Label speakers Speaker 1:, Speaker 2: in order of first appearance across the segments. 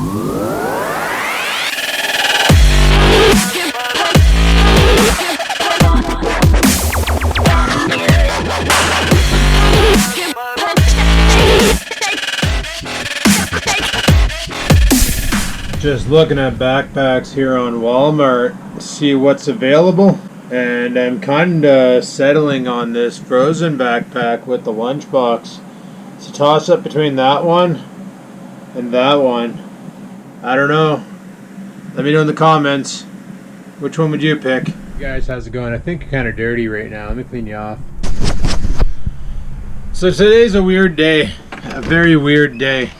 Speaker 1: Just looking at backpacks here on Walmart, see what's available, and I'm kind of settling on this frozen backpack with the lunchbox. It's a toss up between that one and that one. I don't know. Let me know in the comments. Which one would you pick? Hey guys, how's it going? I think you're kind of dirty right now. Let me clean you off. So today's a weird day. A very weird day.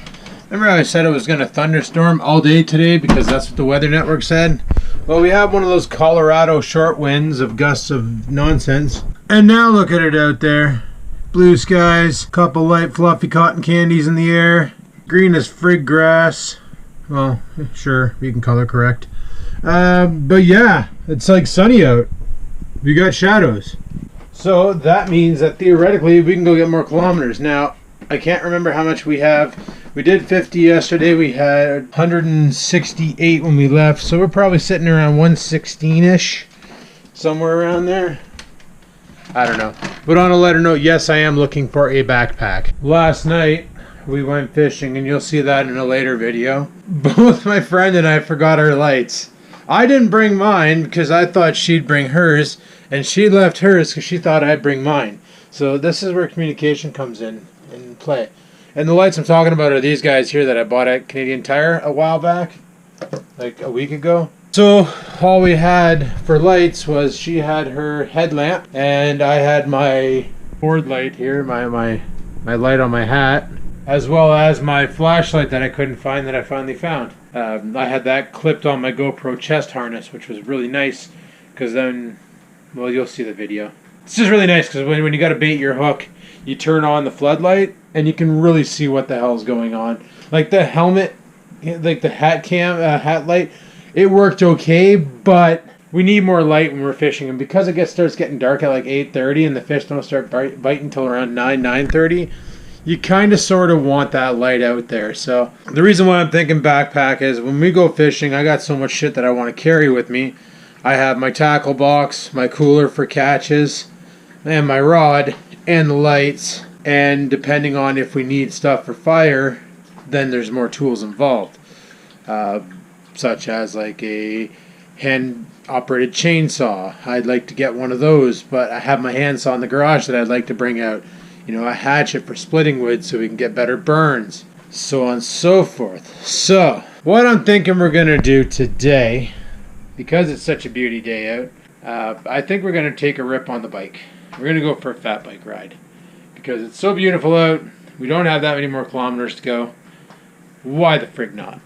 Speaker 1: Remember how I said it was going to thunderstorm all day today because that's what the weather network said? Well, we have one of those Colorado short winds of gusts of nonsense. And now look at it out there. Blue skies, couple light fluffy cotton candies in the air. Green as frig grass. Well, sure, you can color correct. But yeah, it's like sunny out. We got shadows. So that means that theoretically we can go get more kilometers. Now, I can't remember how much we have. We did 50 yesterday. We had 168 when we left. So we're probably sitting around 116-ish. Somewhere around there. I don't know. But on a lighter note, yes, I am looking for a backpack. Last night, we went fishing, and you'll see that in a later video. Both my friend and I forgot our lights. I didn't bring mine because I thought she'd bring hers. And she left hers because she thought I'd bring mine. So this is where communication comes in play. And the lights I'm talking about are these guys here that I bought at Canadian Tire a while back, like a week ago. So all we had for lights was she had her headlamp and I had my board light here, my light on my hat, as well as my flashlight that I couldn't find that I finally found. I had that clipped on my GoPro chest harness, which was really nice because then, well, you'll see the video. It's just really nice because when you got to bait your hook, you turn on the floodlight and you can really see what the hell's going on. Like the helmet, like the hat light, it worked okay, but we need more light when we're fishing. And because it starts getting dark at like 8:30 and the fish don't start biting until around 9:30, you kind of sort of want that light out there. So the reason why I'm thinking backpack is when we go fishing, I got so much shit that I want to carry with me. I have my tackle box, my cooler for catches, and my rod, and the lights. And depending on if we need stuff for fire, then there's more tools involved. Such as like a hand-operated chainsaw. I'd like to get one of those, but I have my handsaw in the garage that I'd like to bring out. You know, a hatchet for splitting wood so we can get better burns. So on and so forth. So, what I'm thinking we're going to do today, because it's such a beauty day out, I think we're going to take a rip on the bike. We're going to go for a fat bike ride. Because it's so beautiful out, we don't have that many more kilometers to go. Why the frig not?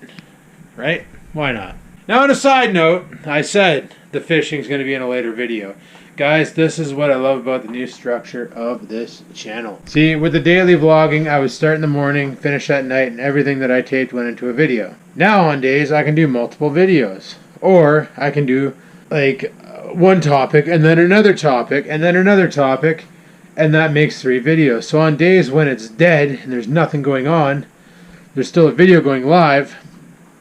Speaker 1: Right? Why not? Now on a side note, I said the fishing's going to be in a later video. Guys, this is what I love about the new structure of this channel. See, with the daily vlogging, I would start in the morning, finish at night, and everything that I taped went into a video. Now on days, I can do multiple videos. Or I can do like one topic, and then another topic, and then another topic, and that makes 3 videos. So on days when it's dead and there's nothing going on, there's still a video going live,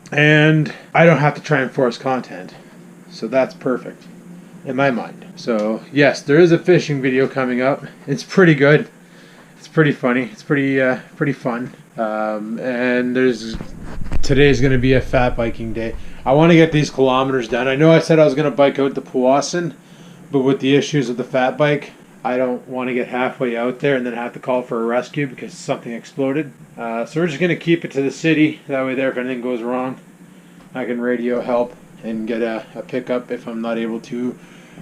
Speaker 1: and I don't have to try and force content. So that's perfect in my mind. So yes, there is a fishing video coming up. It's pretty good. It's pretty funny. It's pretty fun. And today's going to be a fat biking day. I want to get these kilometers done. I know I said I was going to bike out to Powassan, but with the issues of the fat bike, I don't want to get halfway out there and then have to call for a rescue because something exploded. So we're just going to keep it to the city. That way there, if anything goes wrong, I can radio help and get a pickup if I'm not able to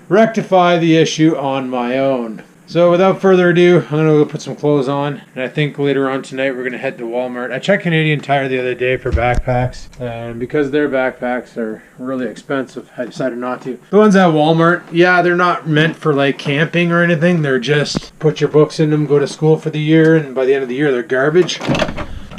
Speaker 1: rectify the issue on my own. So without further ado, I'm going to go put some clothes on. And I think later on tonight we're going to head to Walmart. I checked Canadian Tire the other day for backpacks. And because their backpacks are really expensive, I decided not to. The ones at Walmart, yeah, they're not meant for like camping or anything. They're just put your books in them, go to school for the year, and by the end of the year they're garbage.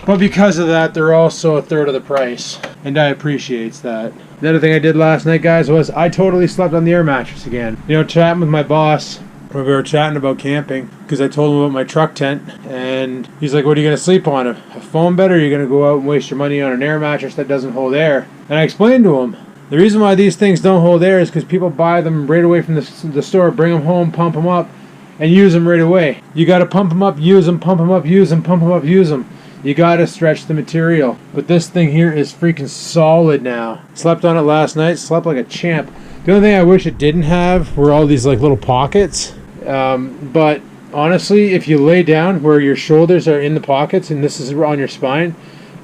Speaker 1: But because of that, they're also a third of the price. And I appreciate that. The other thing I did last night, guys, was I totally slept on the air mattress again. You know, chatting with my boss. We were chatting about camping because I told him about my truck tent, and he's like, what are you going to sleep on? A foam bed, or are you going to go out and waste your money on an air mattress that doesn't hold air? And I explained to him, the reason why these things don't hold air is because people buy them right away from the store, bring them home, pump them up, and use them right away. You got to pump them up, use them, pump them up, use them, pump them up, use them. You got to stretch the material. But this thing here is freaking solid now. Slept on it last night, slept like a champ. The only thing I wish it didn't have were all these like little pockets. But honestly, if you lay down where your shoulders are in the pockets and this is on your spine,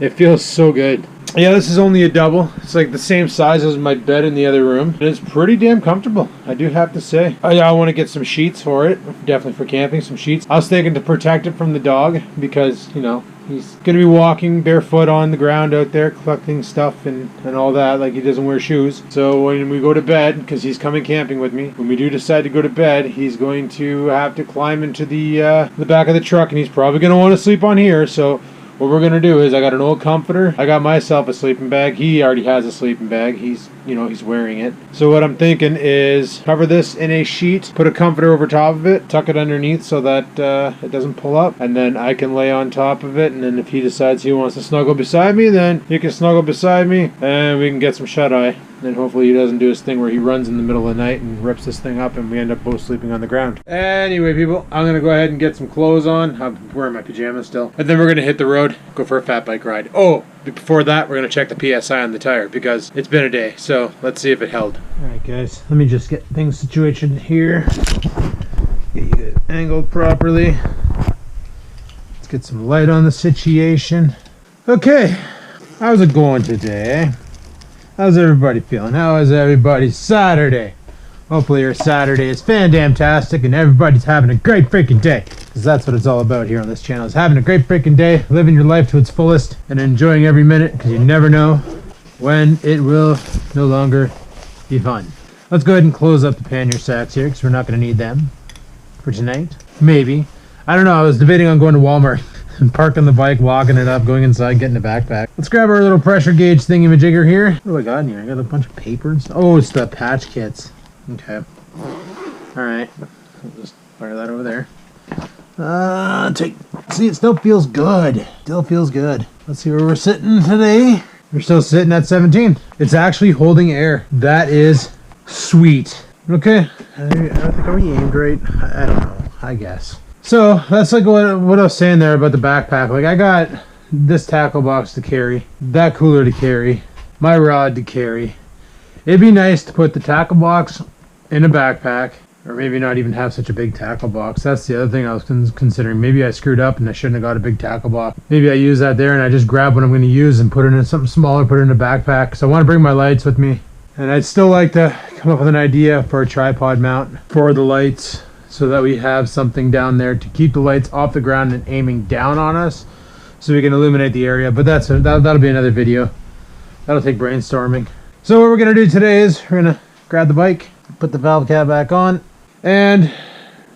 Speaker 1: it feels so good. Yeah, this is only a double. It's like the same size as my bed in the other room. And it's pretty damn comfortable, I do have to say. I want to get some sheets for it. Definitely for camping, some sheets. I was thinking to protect it from the dog because, you know, he's going to be walking barefoot on the ground out there collecting stuff and all that, like he doesn't wear shoes. So when we go to bed, because he's coming camping with me, when we do decide to go to bed, he's going to have to climb into the back of the truck, and he's probably going to want to sleep on here. So what we're going to do is I got an old comforter. I got myself a sleeping bag. He already has a sleeping bag. He's wearing it. So what I'm thinking is cover this in a sheet, put a comforter over top of it, tuck it underneath so that it doesn't pull up, and then I can lay on top of it, and then if he decides he wants to snuggle beside me, then he can snuggle beside me, and we can get some shut-eye. And hopefully he doesn't do his thing where he runs in the middle of the night and rips this thing up and we end up both sleeping on the ground. Anyway, people, I'm going to go ahead and get some clothes on. I'm wearing my pajamas still. And then we're going to hit the road, go for a fat bike ride. Oh, before that, we're going to check the PSI on the tire because it's been a day. So let's see if it held. All right, guys, let me just get things situated here. Get you angled properly. Let's get some light on the situation. Okay, how's it going today? How's everybody feeling? How is everybody's Saturday? Hopefully your Saturday is fan-damn-tastic and everybody's having a great freaking day. Because that's what it's all about here on this channel, is having a great freaking day, living your life to its fullest, and enjoying every minute, because you never know when it will no longer be fun. Let's go ahead and close up the pannier sacks here, because we're not going to need them for tonight. Maybe. I don't know, I was debating on going to Walmart and parking the bike, walking it up, going inside, getting a backpack. Let's grab our little pressure gauge thingy-majigger here. What do I got in here? I got a bunch of papers. Oh, it's the patch kits. Okay. Alright. I'll just fire that over there. See, it still feels good. Still feels good. Let's see where we're sitting today. We're still sitting at 17. It's actually holding air. That is sweet. Okay. I don't think, are we aimed right? I don't know. I guess. So that's like what I was saying there about the backpack. Like I got this tackle box to carry, that cooler to carry, my rod to carry. It'd be nice to put the tackle box in a backpack, or maybe not even have such a big tackle box. That's the other thing I was considering. Maybe I screwed up and I shouldn't have got a big tackle box. Maybe I use that there and I just grab what I'm going to use and put it in something smaller, put it in a backpack. So I want to bring my lights with me. And I'd still like to come up with an idea for a tripod mount for the lights, so that we have something down there to keep the lights off the ground and aiming down on us so we can illuminate the area. But that'll be another video. That'll take brainstorming. So what we're going to do today is we're going to grab the bike, put the valve cap back on, and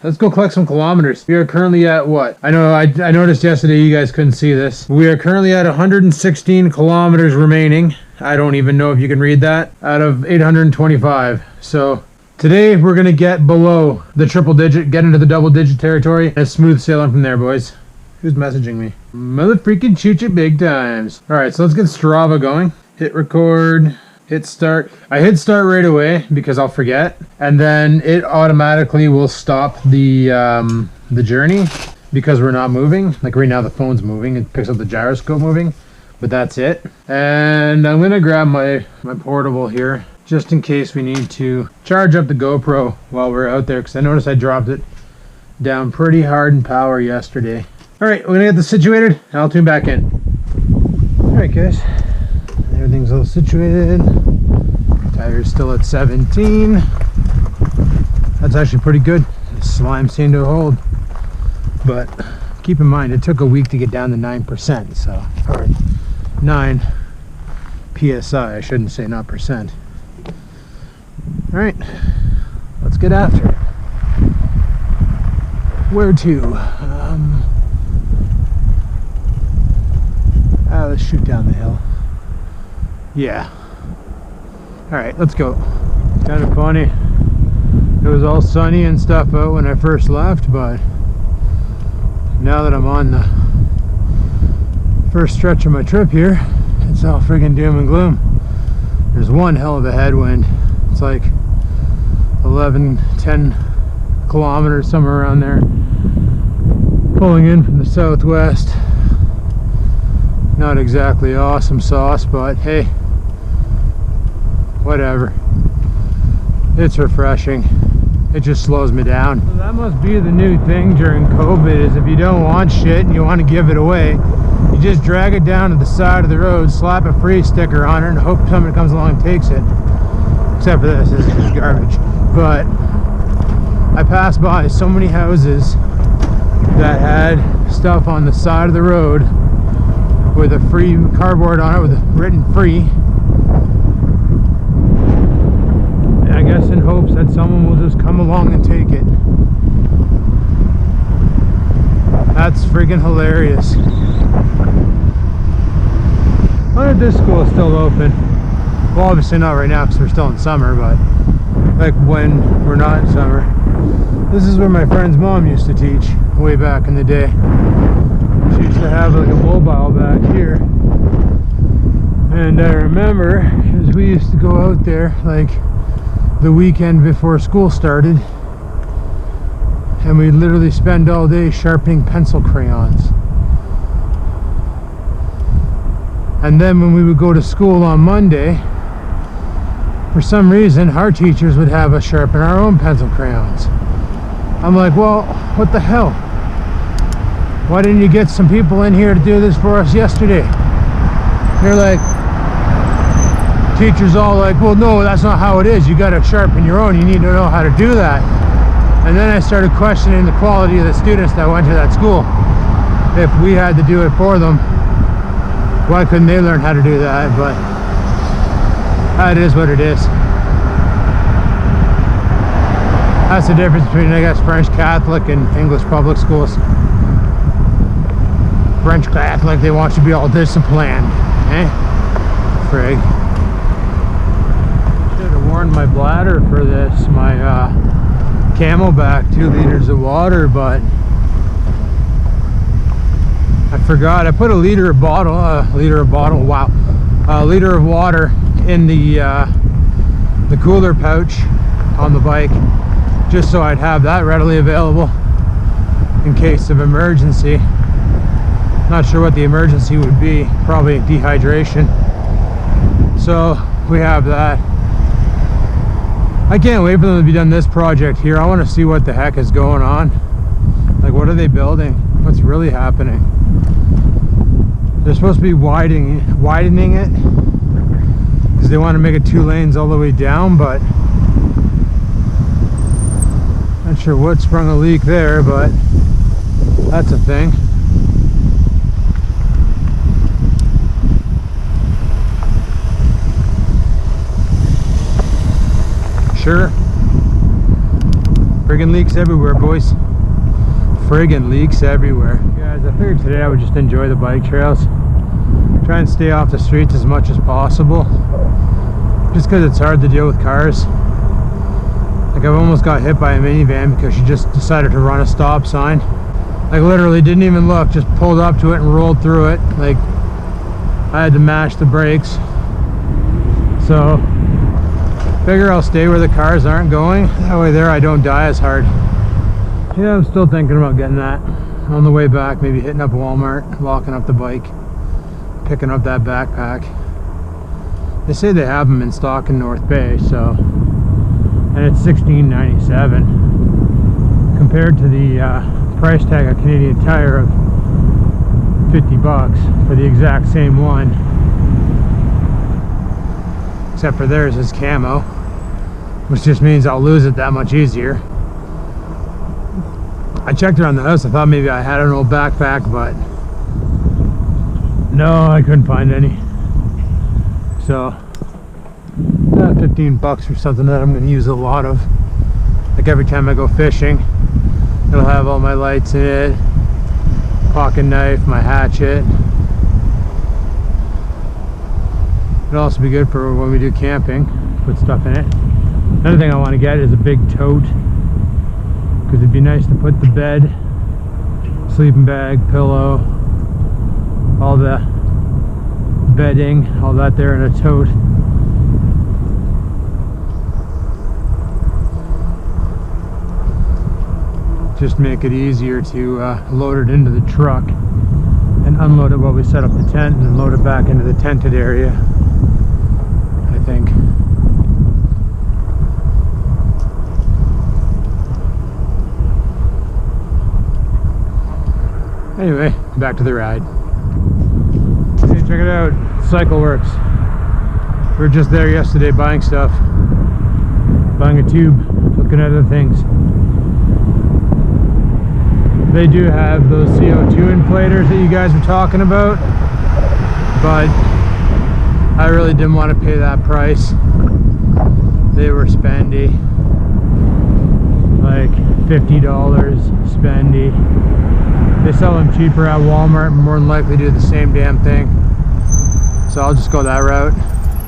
Speaker 1: let's go collect some kilometers. We are currently at what? I know I noticed yesterday you guys couldn't see this. We are currently at 116 kilometers remaining. I don't even know if you can read that, out of 825. So today we're going to get below the triple digit, get into the double digit territory, and smooth sailing from there, boys. Who's messaging me? Mother freaking shoot you big times. Alright, so let's get Strava going. Hit record, hit start. I hit start right away because I'll forget, and then it automatically will stop the journey because we're not moving. Like right now the phone's moving, it picks up the gyroscope moving, but that's it. And I'm going to grab my portable here, just in case we need to charge up the GoPro while we're out there, because I noticed I dropped it down pretty hard in power yesterday. Alright, we're going to get this situated, and I'll tune back in. Alright guys, everything's all situated. Tire's still at 17. That's actually pretty good. The slime seemed to hold. But keep in mind, it took a week to get down to 9%, so, or 9 PSI, I shouldn't say not percent. Alright, let's get after it. Where to? Let's shoot down the hill. Yeah. Alright, let's go. Kind of funny. It was all sunny and stuff out when I first left, but now that I'm on the first stretch of my trip here, it's all friggin' doom and gloom. There's one hell of a headwind. It's like 11, 10 kilometers, somewhere around there, pulling in from the southwest. Not exactly awesome sauce, but hey, whatever. It's refreshing. It just slows me down. So that must be the new thing during COVID, is if you don't want shit and you want to give it away, you just drag it down to the side of the road, slap a free sticker on it, and hope somebody comes along and takes it. Except for this is garbage. But I passed by so many houses that had stuff on the side of the road with a free cardboard on it with written free. I guess in hopes that someone will just come along and take it. That's friggin' hilarious. I wonder if this school is still open. Well, obviously not right now because we're still in summer, but like when we're not in summer. This is where my friend's mom used to teach way back in the day. She used to have like a mobile back here. And I remember, because we used to go out there like the weekend before school started, and we'd literally spend all day sharpening pencil crayons. And then when we would go to school on Monday, for some reason our teachers would have us sharpen our own pencil crayons. I'm like, well, what the hell? Why didn't you get some people in here to do this for us yesterday? They're like, teachers all like, well, no, that's not how it is. You got to sharpen your own. You need to know how to do that. And then I started questioning the quality of the students that went to that school. If we had to do it for them, why couldn't they learn how to do that? But that is what it is. That's the difference between, I guess, French Catholic and English public schools. French Catholic, they want you to be all disciplined. Eh? Frig. Should have warmed my bladder for this. My Camelback 2 liters of water, but I forgot. I put a liter of water in the cooler pouch on the bike, just so I'd have that readily available in case of emergency. Not sure what the emergency would be, probably dehydration. So we have that. I can't wait for them to be done this project here. I want to see what the heck is going on. Like, what are they building? What's really happening? They're supposed to be widening it because they want to make it 2 lanes all the way down, but not sure what sprung a leak there, but that's a thing. Sure. Friggin' leaks everywhere, boys. Friggin' leaks everywhere. Guys, I figured today I would just enjoy the bike trails. Try and stay off the streets as much as possible. Just because it's hard to deal with cars. Like, I've almost got hit by a minivan because she just decided to run a stop sign. Like, literally didn't even look, just pulled up to it and rolled through it. Like, I had to mash the brakes. So figure I'll stay where the cars aren't going. That way there I don't die as hard. Yeah, I'm still thinking about getting that. On the way back, maybe hitting up Walmart, locking up the bike, picking up that backpack. They say they have them in stock in North Bay, so, and it's $16.97 compared to the price tag of Canadian Tire of $50 for the exact same one. Except for theirs is camo, which just means I'll lose it that much easier. I checked around the house, I thought maybe I had an old backpack, but no, I couldn't find any. So, $15 for something that I'm going to use a lot of. Like every time I go fishing, it'll have all my lights in it, pocket knife, my hatchet. It'll also be good for when we do camping, put stuff in it. Another thing I want to get is a big tote, because it'd be nice to put the bed, sleeping bag, pillow, all the bedding, all that there in a tote. Just make it easier to load it into the truck and unload it while we set up the tent, and then load it back into the tented area, I think. Anyway, back to the ride. Hey, check it out, Cycle Works. We were just there yesterday buying stuff, buying a tube, looking at other things. They do have those CO2 inflators that you guys were talking about, but I really didn't want to pay that price. They were spendy, like $50 spendy. They sell them cheaper at Walmart, and more than likely do the same damn thing. So I'll just go that route.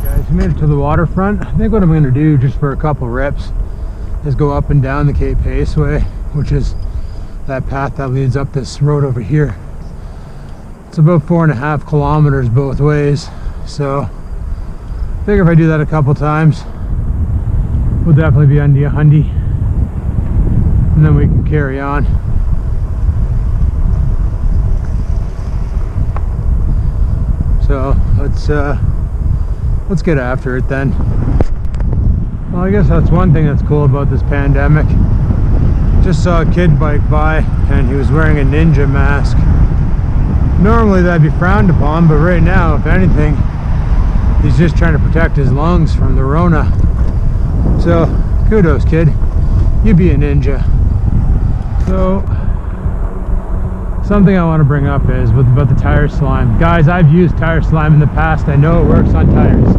Speaker 1: Guys, we made it to the waterfront. I think what I'm going to do, just for a couple rips, is go up and down the Cape Paceway, which is that path that leads up this road over here. It's about 4.5 kilometers both ways, so I figure if I do that a couple times, we'll definitely be under a hundy, and then we can carry on. So let's get after it then. Well, I guess that's one thing that's cool about this pandemic. Just saw a kid bike by, and he was wearing a ninja mask. Normally that'd be frowned upon, but right now, if anything, he's just trying to protect his lungs from the Rona. So kudos, kid, you be a ninja. So something I want to bring up is about the tire slime. Guys, I've used tire slime in the past. I know it works on tires.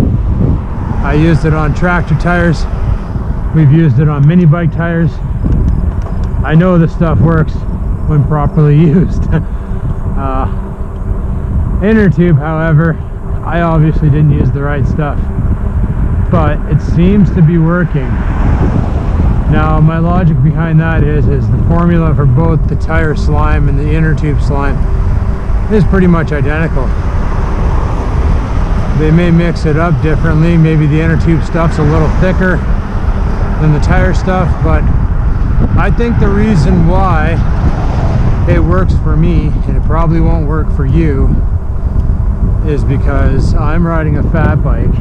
Speaker 1: I used it on tractor tires. We've used it on mini bike tires. I know this stuff works when properly used. Innertube, however, I obviously didn't use the right stuff, but it seems to be working. Now, my logic behind that is the formula for both the tire slime and the Innertube slime is pretty much identical. They may mix it up differently. Maybe the Innertube stuff's a little thicker than the tire stuff, but I think the reason why it works for me, and it probably won't work for you, is because I'm riding a fat bike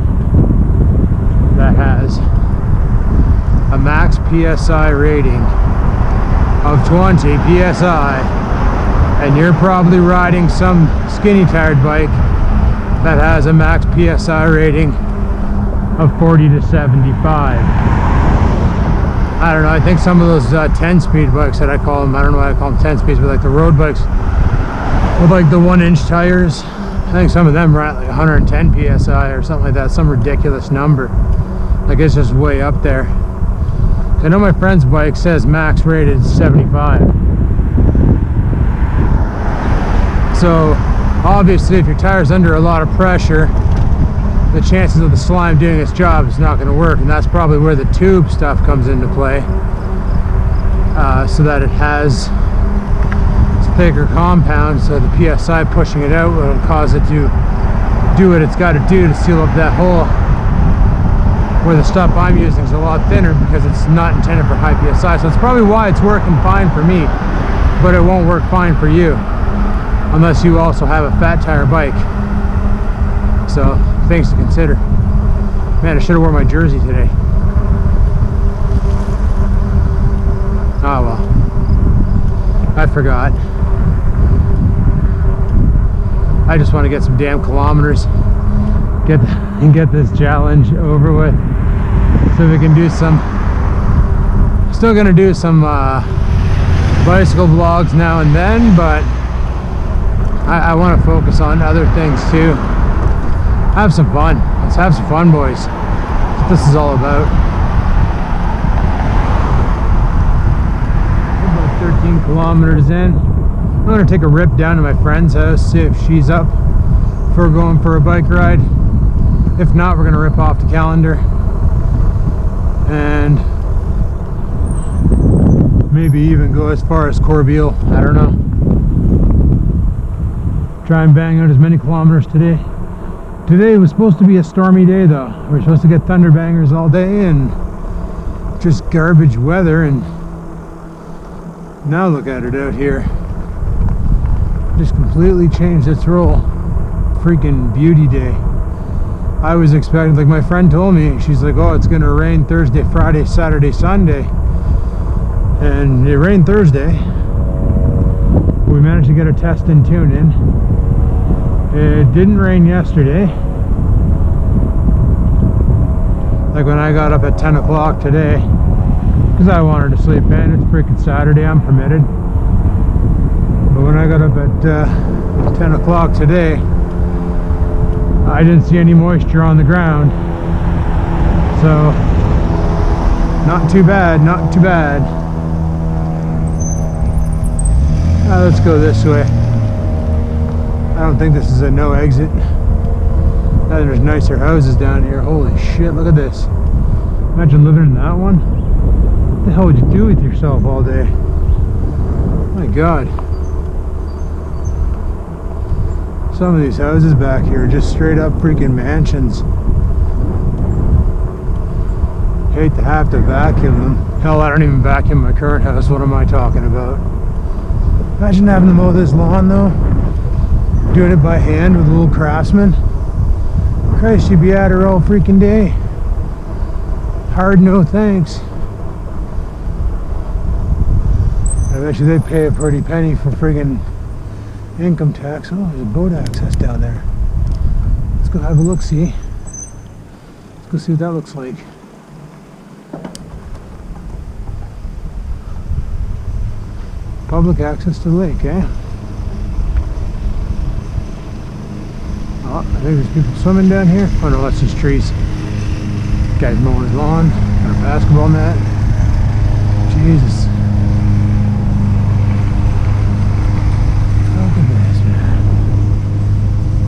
Speaker 1: that has a max PSI rating of 20 PSI, and you're probably riding some skinny tired bike that has a max PSI rating of 40 to 75. I don't know, I think some of those 10-speed bikes that I call them, I don't know why I call them 10-speeds, but like the road bikes with like the 1-inch tires, I think some of them are at like 110 PSI or something like that, some ridiculous number. Like it's just way up there. I know my friend's bike says max rated 75. So obviously if your tire's under a lot of pressure, the chances of the slime doing its job is not going to work, and that's probably where the tube stuff comes into play, so that it has thicker compound, so the PSI pushing it out will cause it to do what it's got to do to seal up that hole, where the stuff I'm using is a lot thinner because it's not intended for high PSI. So it's probably why it's working fine for me, but it won't work fine for you unless you also have a fat tire bike. So things to consider. Man, I should have worn my jersey today. Oh well, I forgot. I just want to get some damn kilometers, get this challenge over with, so we can do some. Still gonna do some bicycle vlogs now and then, but I want to focus on other things too. Have some fun. Let's have some fun, boys. That's what this is all about. About 13 kilometers in. I'm going to take a rip down to my friend's house, see if she's up for going for a bike ride. If not, we're going to rip off the calendar. and maybe even go as far as Corbeil. I don't know. Try and bang out as many kilometers today. Today was supposed to be a stormy day though. We're supposed to get thunder bangers all day and just garbage weather, and now look at it out here. Just completely changed its role. Freaking beauty day. I was expecting, like my friend told me, she's like, oh, it's gonna rain Thursday, Friday, Saturday, Sunday. And it rained Thursday. We managed to get a test and tune in. It didn't rain yesterday. Like when I got up at 10 o'clock today, because I wanted to sleep in. It's freaking Saturday, I'm permitted. But when I got up at 10 o'clock today, I didn't see any moisture on the ground. So, not too bad, not too bad. Let's go this way. I don't think this is a no exit. There's nicer houses down here. Holy shit, look at this. Imagine living in that one. What the hell would you do with yourself all day? My God. Some of these houses back here are just straight up freaking mansions. Hate to have to vacuum them. Hell, I don't even vacuum my current house. What am I talking about? Imagine having to mow this lawn though. Doing it by hand with a little craftsman. Christ, you'd be at her all freaking day. Hard no thanks. I bet you they pay a pretty penny for friggin' income tax. Oh, there's a boat access down there. Let's go have a look, see. Let's go see what that looks like. Public access to the lake, eh? Oh, I think there's people swimming down here. Oh no, that's just trees. Guy's mowing his lawn. Got a basketball net. Jesus. Look at this, man.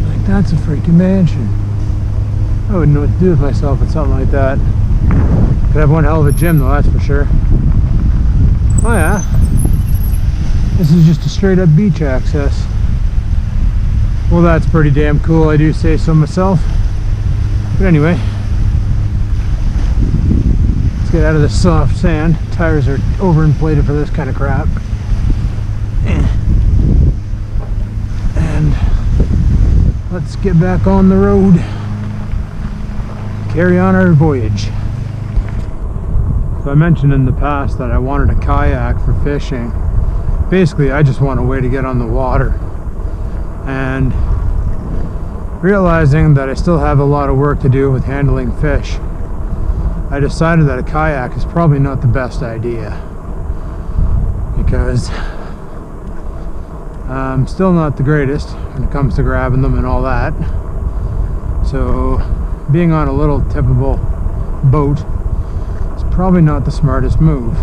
Speaker 1: Like, that's a freaking mansion. I wouldn't know what to do with myself with something like that. Could have one hell of a gym though, that's for sure. Oh yeah. This is just a straight up beach access. Well, that's pretty damn cool, I do say so myself. But anyway, let's get out of the soft sand. Tires are overinflated for this kind of crap. And let's get back on the road. Carry on our voyage. So I mentioned in the past that I wanted a kayak for fishing. Basically, I just want a way to get on the water. And realizing that I still have a lot of work to do with handling fish, I decided that a kayak is probably not the best idea, because I'm still not the greatest when it comes to grabbing them and all that. So being on a little tippable boat is probably not the smartest move.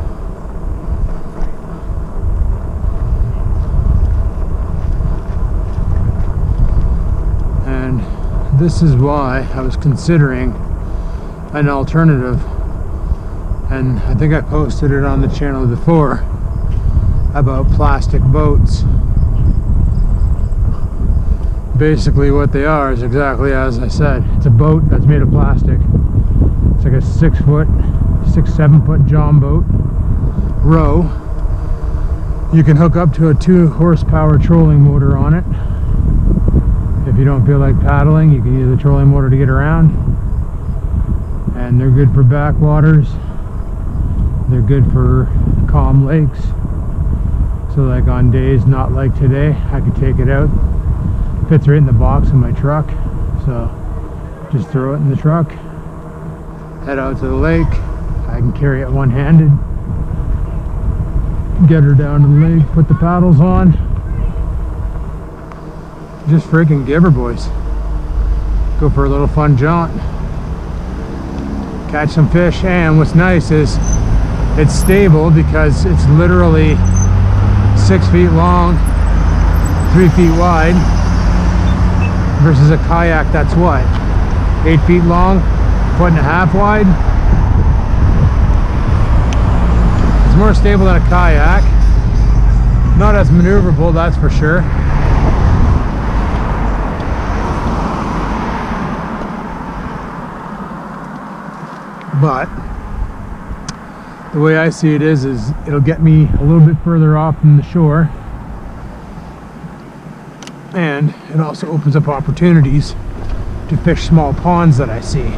Speaker 1: This is why I was considering an alternative, and I think I posted it on the channel before about plastic boats. Basically what they are is exactly as I said. It's a boat that's made of plastic. It's like a 7 foot john boat, row. You can hook up to a 2 horsepower trolling motor on it. If you don't feel like paddling, you can use the trolling motor to get around. And they're good for backwaters. They're good for calm lakes. So like on days not like today, I could take it out. Fits right in the box of my truck. So just throw it in the truck. Head out to the lake. I can carry it one-handed. Get her down to the lake, put the paddles on. Just freaking give her, boys. Go for a little fun jaunt. Catch some fish, and what's nice is it's stable because it's literally 6 feet long, 3 feet wide, versus a kayak that's what? 8 feet long, 1.5 feet wide? It's more stable than a kayak. Not as maneuverable, that's for sure. But the way I see it is it'll get me a little bit further off from the shore, and it also opens up opportunities to fish small ponds that I see.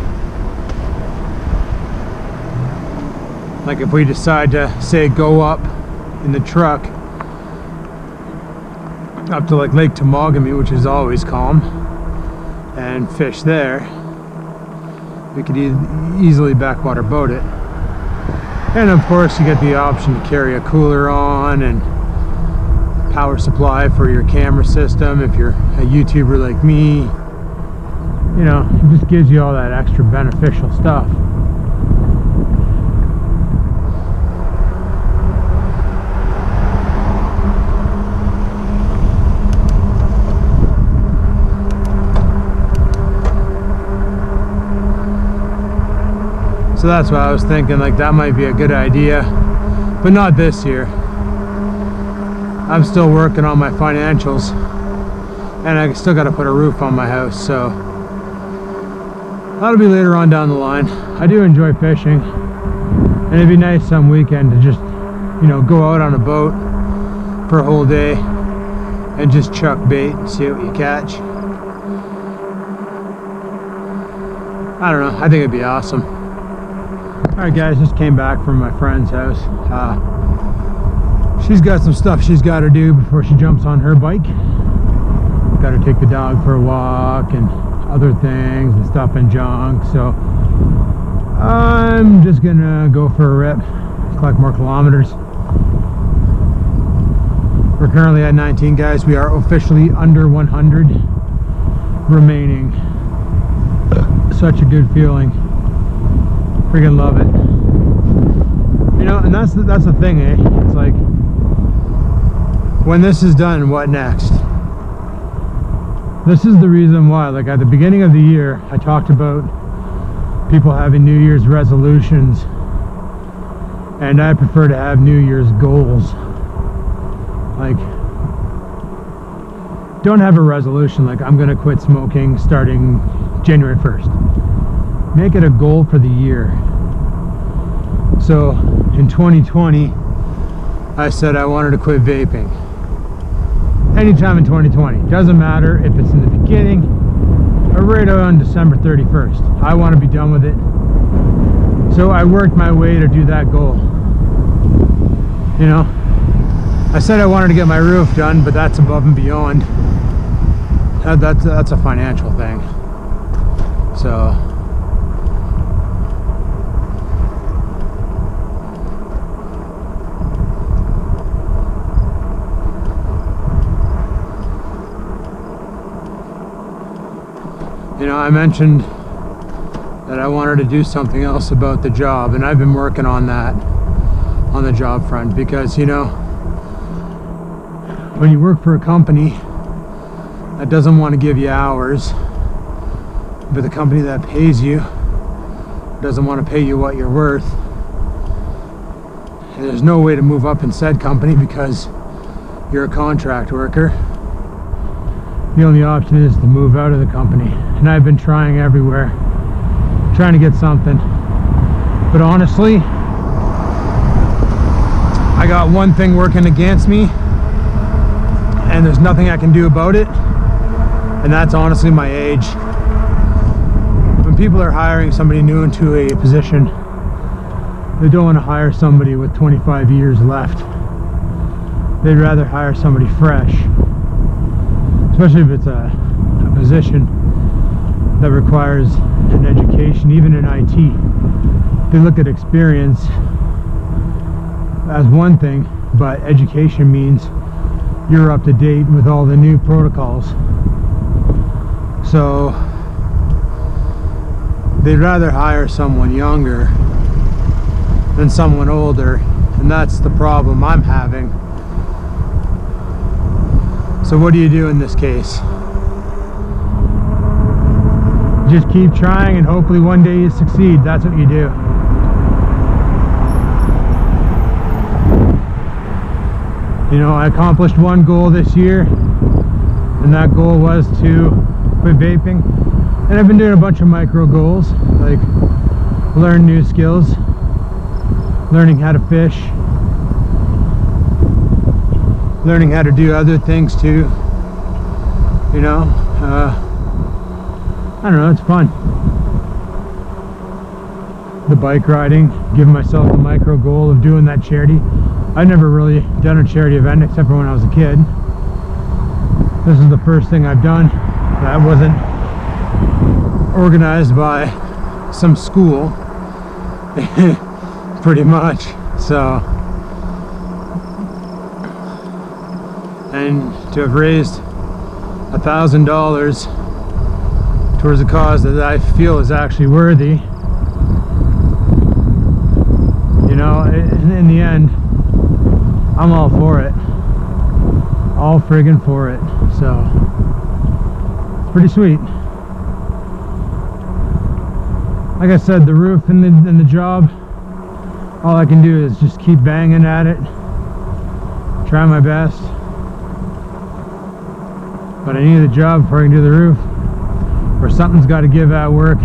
Speaker 1: Like if we decide to, say, go up in the truck up to like Lake Temagami, which is always calm, and fish there, we could easily backwater boat it. And of course you get the option to carry a cooler on and power supply for your camera system if you're a YouTuber like me. You know, it just gives you all that extra beneficial stuff. So that's why I was thinking, like, that might be a good idea, but not this year. I'm still working on my financials, and I still got to put a roof on my house, so that'll be later on down the line. I do enjoy fishing, and it'd be nice some weekend to just, you know, go out on a boat for a whole day and just chuck bait and see what you catch. I don't know, I think it'd be awesome. Alright guys, just came back from my friend's house. She's got some stuff she's got to do before she jumps on her bike. Got to take the dog for a walk and other things and stuff and junk. So I'm just gonna go for a rip, collect more kilometers. We're currently at 19 guys. We are officially under 100 remaining. Such a good feeling. Freaking love it. You know, and that's the thing, eh? It's like, when this is done, what next? This is the reason why, like, at the beginning of the year, I talked about people having New Year's resolutions, and I prefer to have New Year's goals. Like, don't have a resolution like I'm gonna quit smoking starting January 1st. Make it a goal for the year. So in 2020, I said I wanted to quit vaping. Anytime in 2020. Doesn't matter if it's in the beginning or right on December 31st. I want to be done with it. So I worked my way to do that goal. You know, I said I wanted to get my roof done, but that's above and beyond. That's a financial thing. So you know, I mentioned that I wanted to do something else about the job, and I've been working on that on the job front, because, you know, when you work for a company that doesn't want to give you hours, but the company that pays you doesn't want to pay you what you're worth, and there's no way to move up in said company because you're a contract worker, the only option is to move out of the company. And I've been trying everywhere, trying to get something, but honestly, I got one thing working against me, and there's nothing I can do about it, and that's honestly my age. When people are hiring somebody new into a position, they don't want to hire somebody with 25 years left. They'd rather hire somebody fresh, especially if it's a position that requires an education. Even in IT, they look at experience as one thing, but education means you're up to date with all the new protocols. So they'd rather hire someone younger than someone older, and that's the problem I'm having. So what do you do in this case? Just keep trying, and hopefully one day you succeed. That's what you do. You know, I accomplished one goal this year, and that goal was to quit vaping. And I've been doing a bunch of micro goals, like learn new skills, learning how to fish, learning how to do other things too. You know, I don't know, it's fun. The bike riding, giving myself the micro goal of doing that charity. I've never really done a charity event except for when I was a kid. This is the first thing I've done that wasn't organized by some school, pretty much. So, and to have raised $1,000 towards a cause that I feel is actually worthy, you know, in the end, I'm all for it. All friggin' for it. So, it's pretty sweet. Like I said, the roof and the job, all I can do is just keep banging at it, try my best. But I need a job before I can do the roof, or something's got to give at work,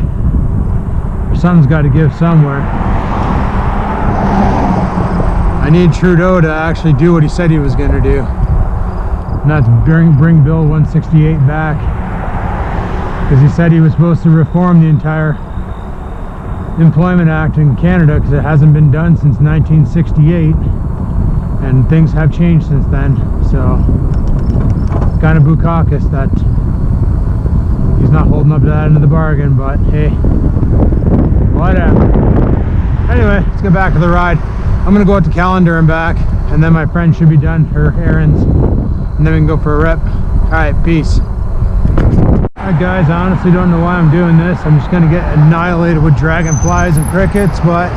Speaker 1: or something's got to give somewhere. I need Trudeau to actually do what he said he was going to do, and that's bring Bill 168 back, because he said he was supposed to reform the entire Employment Act in Canada, because it hasn't been done since 1968, and things have changed since then. So kind of bukakis that he's not holding up to that end of the bargain, but hey, whatever. Anyway, let's get back to the ride. I'm gonna go out to Calendar and back, and then my friend should be done her errands, and then we can go for a rep. Alright, peace. Alright guys, I honestly don't know why I'm doing this. I'm just gonna get annihilated with dragonflies and crickets, but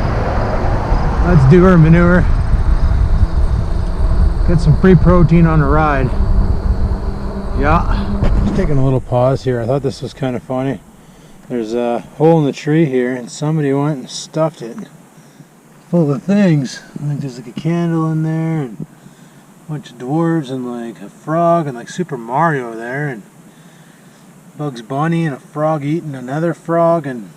Speaker 1: let's do our manure. Get some free protein on the ride. Yeah. Just taking a little pause here. I thought this was kind of funny. There's a hole in the tree here, and somebody went and stuffed it full of things. Like there's like a candle in there, and a bunch of dwarves, and like a frog, and like Super Mario there, and Bugs Bunny, and a frog eating another frog, and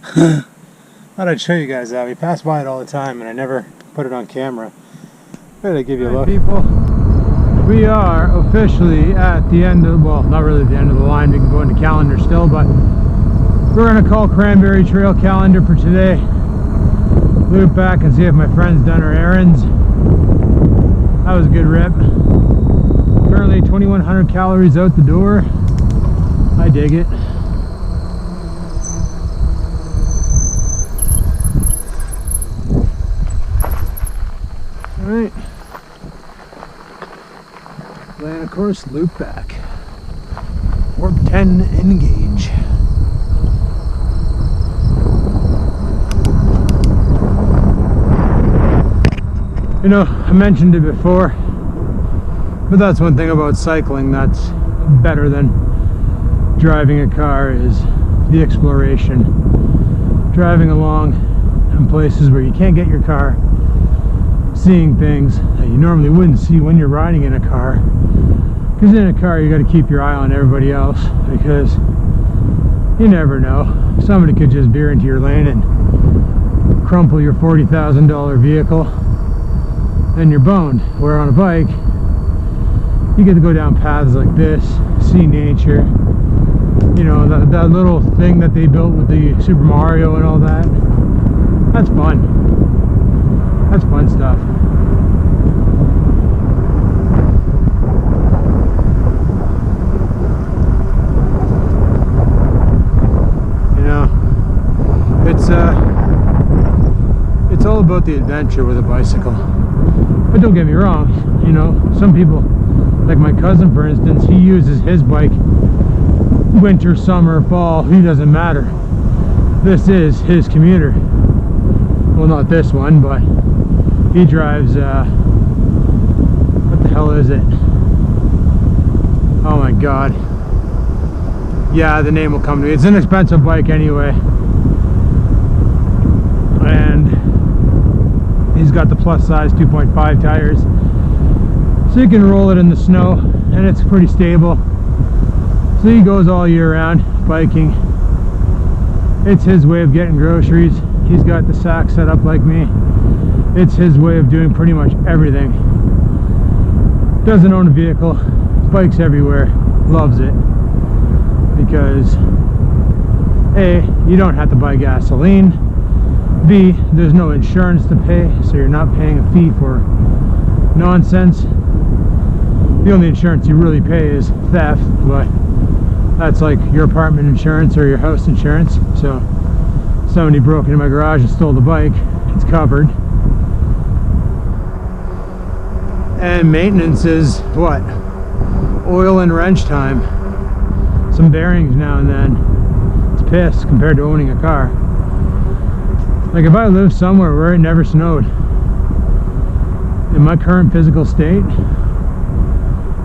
Speaker 1: thought I'd show you guys that. We pass by it all the time, and I never put it on camera. Thought I'd give you a look. People, we are officially at the end of, well, not really the end of the line. We can go into Calendar still, but we're gonna call Cranberry Trail Calendar for today. Loop back and see if my friend's done her errands. That was a good rip. Currently 2,100 calories out the door. I dig it. Alright. Then of course loop back. Warp 10 engage. You know, I mentioned it before, but that's one thing about cycling that's better than driving a car is the exploration. Driving along in places where you can't get your car, seeing things that you normally wouldn't see when you're riding in a car. Because in a car you got to keep your eye on everybody else, because you never know. Somebody could just veer into your lane and crumple your $40,000 vehicle, and you're boned. Where on a bike, you get to go down paths like this, see nature. You know, that little thing that they built with the Super Mario and all that. That's fun. That's fun stuff. You know, it's all about the adventure with a bicycle. But don't get me wrong, you know, some people, like my cousin for instance, he uses his bike winter, summer, fall, he doesn't matter. This is his commuter. Well, not this one, but he drives, what the hell is it? Oh my god. Yeah, the name will come to me. It's an expensive bike anyway. And he's got the plus size 2.5 tires. so you can roll it in the snow and it's pretty stable. So he goes all year round biking. It's his way of getting groceries. He's got the sack set up like me. It's his way of doing pretty much everything. Doesn't own a vehicle, bikes everywhere, loves it. Because A, you don't have to buy gasoline. B, there's no insurance to pay, so you're not paying a fee for nonsense. The only insurance you really pay is theft, but that's like your apartment insurance or your house insurance. So somebody broke into my garage and stole the bike, it's covered. And maintenance is what? Oil and wrench time. Some bearings now and then. It's piss compared to owning a car. Like if I lived somewhere where it never snowed, in my current physical state,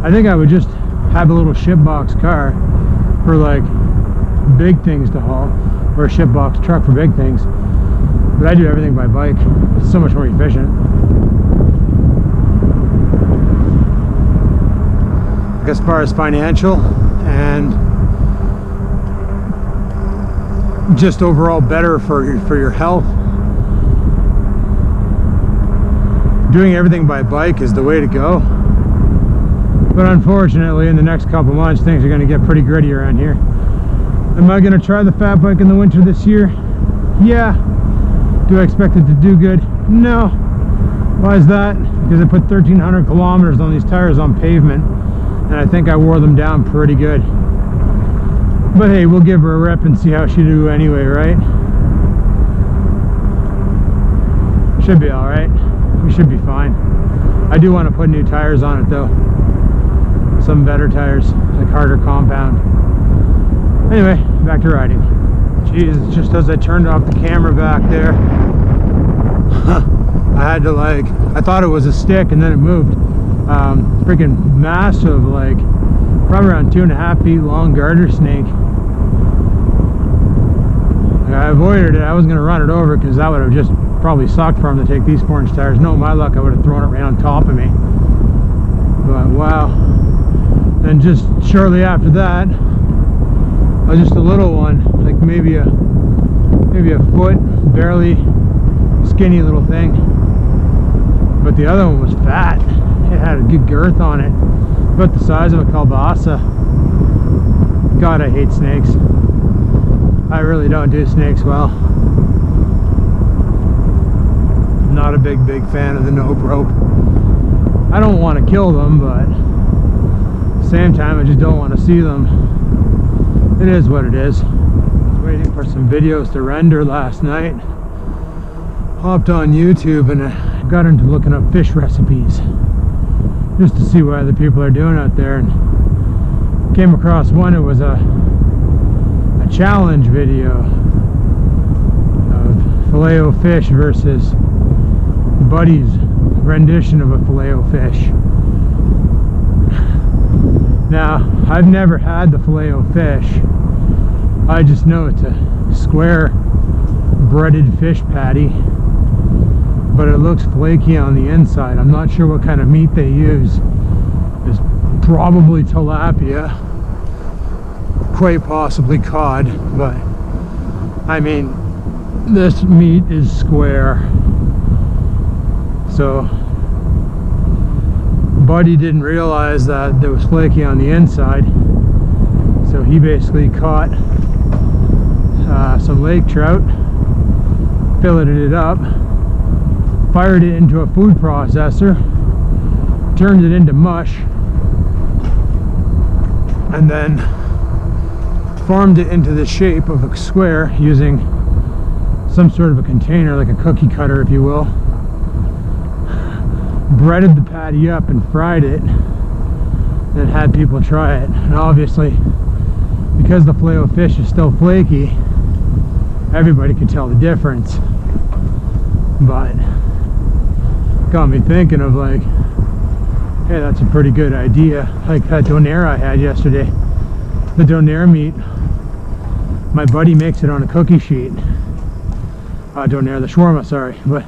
Speaker 1: I think I would just have a little shipbox car for like big things to haul, or a shipbox truck for big things. But I do everything by bike. It's so much more efficient. Like as far as financial and just overall better for your health, doing everything by bike is the way to go. But unfortunately, in the next couple months, things are going to get pretty gritty around here. Am I going to try the fat bike in the winter this year? Yeah. Do I expect it to do good? No. Why is that? Because I put 1,300 kilometers on these tires on pavement, and I think I wore them down pretty good. But hey, we'll give her a rep and see how she do anyway, right? Should be alright. We should be fine. I do want to put new tires on it though. Some better tires, like harder compound. Anyway, back to riding. Jeez, just as I turned off the camera back there, I had to like, I thought it was a stick and then it moved. Freaking massive, like probably around 2.5 feet long garter snake. I avoided it. I was going to run it over because that would have just probably sucked for him to take these 4-inch tires. No, my luck, I would have thrown it right on top of me. But wow. Then just shortly after that, just a little one, like maybe a foot, barely skinny little thing. But the other one was fat. It had a good girth on it, about the size of a kielbasa. God, I hate snakes. I really don't do snakes well. Not a big fan of the nope rope. I don't want to kill them, but at the same time I just don't want to see them. It is what it is. I was waiting for some videos to render last night. Hopped on YouTube and I got into looking up fish recipes just to see what other people are doing out there, and came across one. It was a challenge video of Filet-O-Fish versus Buddy's rendition of a Filet-O-Fish. Now, I've never had the Filet-O-Fish. I just know it's a square breaded fish patty, but it looks flaky on the inside. I'm not sure what kind of meat they use. It's probably tilapia, quite possibly cod, but I mean, this meat is square. So Buddy didn't realize that it was flaky on the inside, so he basically caught some lake trout, filleted it up, fired it into a food processor, turned it into mush, and then formed it into the shape of a square using some sort of a container, like a cookie cutter if you will. Breaded the patty up and fried it, and had people try it. And obviously, because the Filet-O-Fish is still flaky, everybody could tell the difference. But got me thinking of like, hey, that's a pretty good idea. Like that donair I had yesterday, the donair meat, my buddy makes it on a cookie sheet. Donair, the shawarma, sorry, but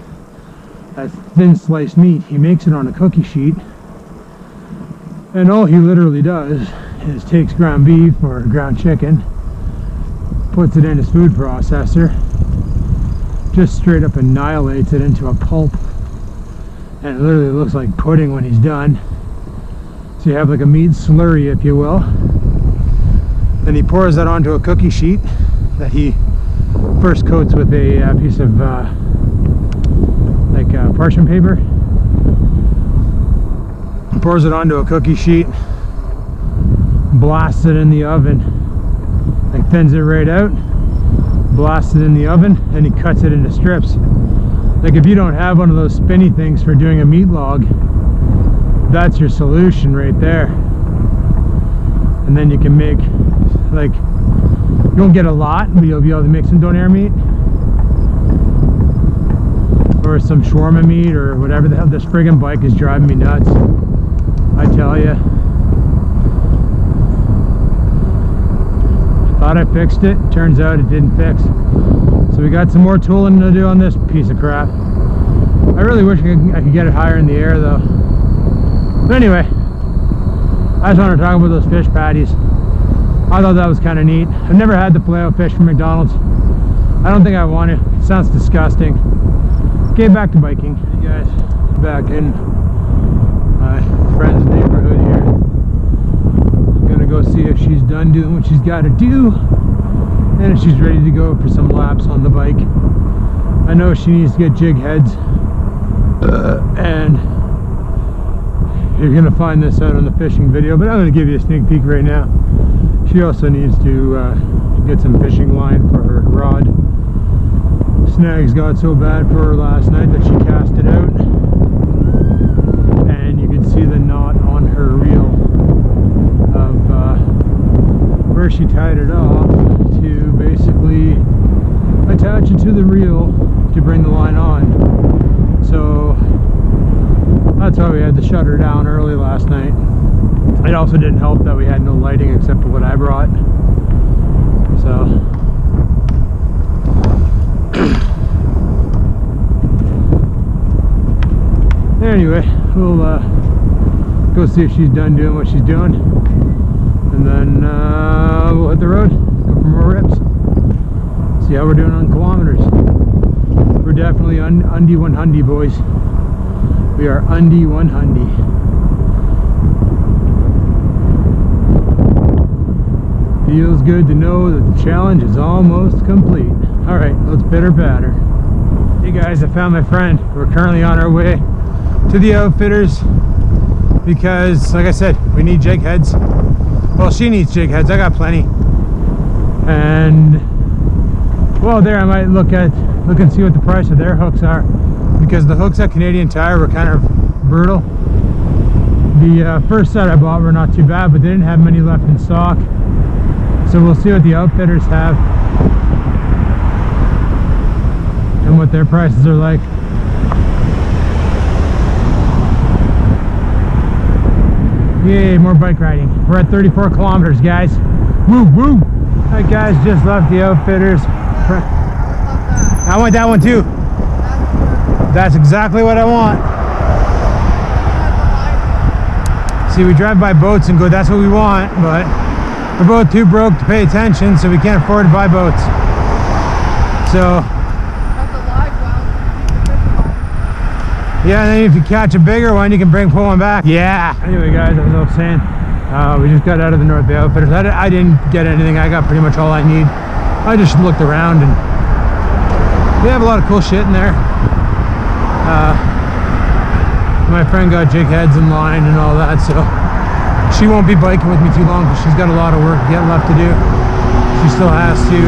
Speaker 1: that thin sliced meat, he makes it on a cookie sheet, And all he literally does is takes ground beef or ground chicken, puts it in his food processor, just straight up annihilates it into a pulp, and it literally looks like pudding when he's done. So you have like a meat slurry, if you will. Then he pours that onto a cookie sheet that he first coats with a piece of parchment paper. Pours it onto a cookie sheet, blasts it in the oven, like thins it right out, blasts it in the oven, and he cuts it into strips. Like if you don't have one of those spinny things for doing a meat log, that's your solution right there. And then you can make, like, you won't get a lot, but you'll be able to make some donair meat or some shawarma meat or whatever the hell. This friggin' bike is driving me nuts, I tell you. Thought I fixed it, turns out it didn't fix. So we got some more tooling to do on this piece of crap. I really wish I could get it higher in the air though. But anyway, I just wanted to talk about those fish patties. I thought that was kind of neat. I've never had the filet-o fish from McDonald's. I don't think I want it. It sounds disgusting. Okay, back to biking. Hey guys, back in my friend's neighborhood here. I'm gonna go see if she's done doing what she's got to do, and if she's ready to go for some laps on the bike. I know she needs to get jig heads, and you're gonna find this out on the fishing video, but I'm gonna give you a sneak peek right now. She also needs to get some fishing line for her rod. Snags got so bad for her last night that she cast it out, and you can see the knot on her reel of where she tied it off to basically attach it to the reel to bring the line on. So that's why we had to shut her down early last night. It also didn't help that we had no lighting except for what I brought. So anyway, we'll go see if she's done doing what she's doing, and then we'll hit the road, go for more rips, see how we're doing on kilometers. We're definitely undie 100 boys. We are undie 100. Feels good to know that the challenge is almost complete. Alright, let's pitter patter. Hey guys, I found my friend. We're currently on our way to the outfitters because, like I said, we need jig heads. Well, she needs jig heads. I got plenty. And well, there I might look and see what the price of their hooks are, because the hooks at Canadian Tire were kind of brutal. The first set I bought were not too bad, but they didn't have many left in stock. So we'll see what the outfitters have and what their prices are like. Yay, more bike riding. We're at 34 kilometers, guys. Woo woo! Alright guys, just left the outfitters. I want that one too. That's exactly what I want. See, we drive by boats and go, that's what we want, but we're both too broke to pay attention, so we can't afford to buy boats. So yeah, and then if you catch a bigger one, you can pull one back. Yeah. Anyway, guys, as I was saying, we just got out of the North Bay Outfitters. I didn't get anything. I got pretty much all I need. I just looked around, and they have a lot of cool shit in there. My friend got jig heads in line and all that, so she won't be biking with me too long because she's got a lot of work left to do. She still has to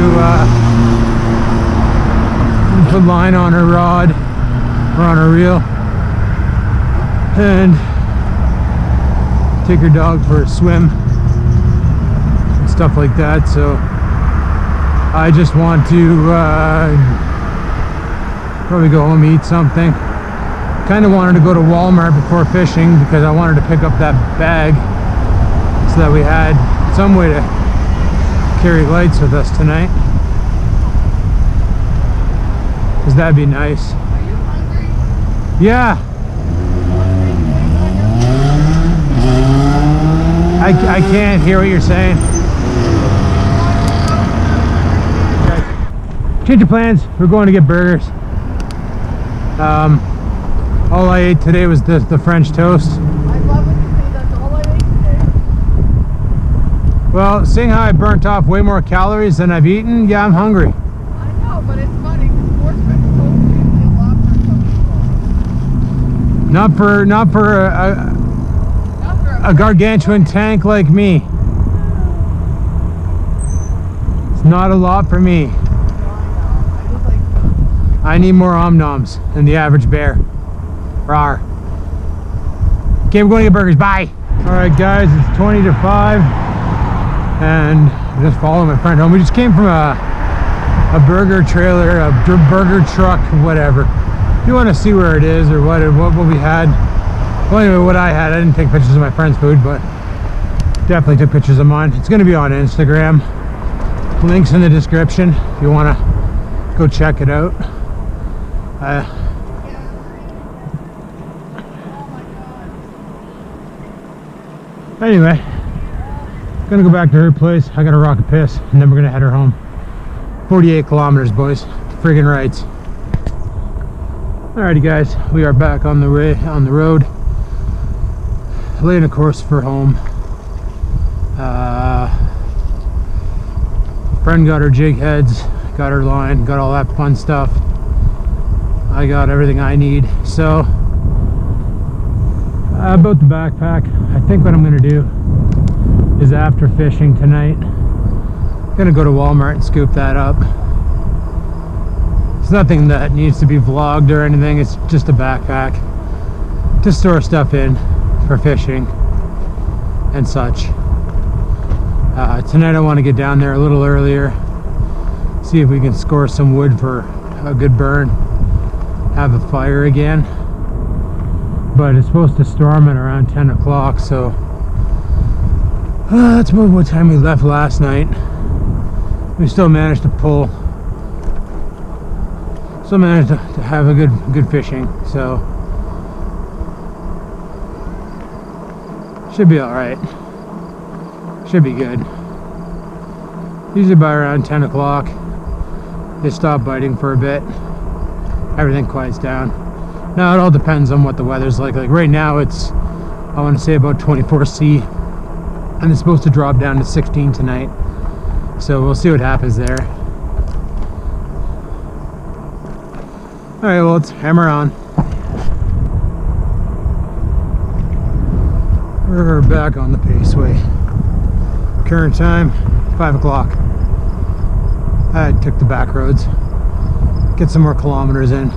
Speaker 1: put line on her rod or on her reel and take her dog for a swim and stuff like that. So I just want to probably go home, eat something. Kind of wanted to go to Walmart before fishing because I wanted to pick up that bag so that we had some way to carry lights with us tonight, because that'd be nice.
Speaker 2: Are you hungry?
Speaker 1: Yeah. I can't hear what you're saying. Change of plans. We're going to get burgers. All I ate today was the French toast.
Speaker 2: I love when you say that's all I ate today.
Speaker 1: Well, seeing how I burnt off way more calories than I've eaten, yeah, I'm hungry.
Speaker 2: I know, but it's funny because sports French toast is usually a lot for some people.
Speaker 1: Not for a gargantuan tank like me. It's not a lot for me. I need more om-noms than the average bear. Rawr. Okay, we're going to get burgers. Bye. Alright guys, it's 20 to 5 and I'm just following my friend home. We just came from a burger trailer, a burger truck, whatever. If you want to see where it is or what we had. Well, anyway, what I had, I didn't take pictures of my friend's food, but definitely took pictures of mine. It's going to be on Instagram. Links in the description if you want to go check it out. Anyway, gonna go back to her place. I gotta rock a piss, and then we're gonna head her home. 48 kilometers, boys. Friggin' rights. Alrighty, guys, we are back on the road, laying a course for home. Friend got her jig heads, got her line, got all that fun stuff. I got everything I need. So about the backpack, I think what I'm gonna do is after fishing tonight, I'm gonna go to Walmart and scoop that up. It's nothing that needs to be vlogged or anything. It's just a backpack to store stuff in for fishing and such. Tonight I want to get down there a little earlier, see if we can score some wood for a good burn, have a fire again. But it's supposed to storm at around 10 o'clock, so that's about what time we left last night. We still managed to have a good fishing, so should be all right. Should be good. Usually by around 10 o'clock they stop biting for a bit, everything quiets down. Now it all depends on what the weather's like. Like right now it's, I want to say about 24°C, and it's supposed to drop down to 16 tonight, so we'll see what happens there. Alright, well, let's hammer on. We're back on the Paceway. Current time 5 o'clock. I took the back roads, get some more kilometers in.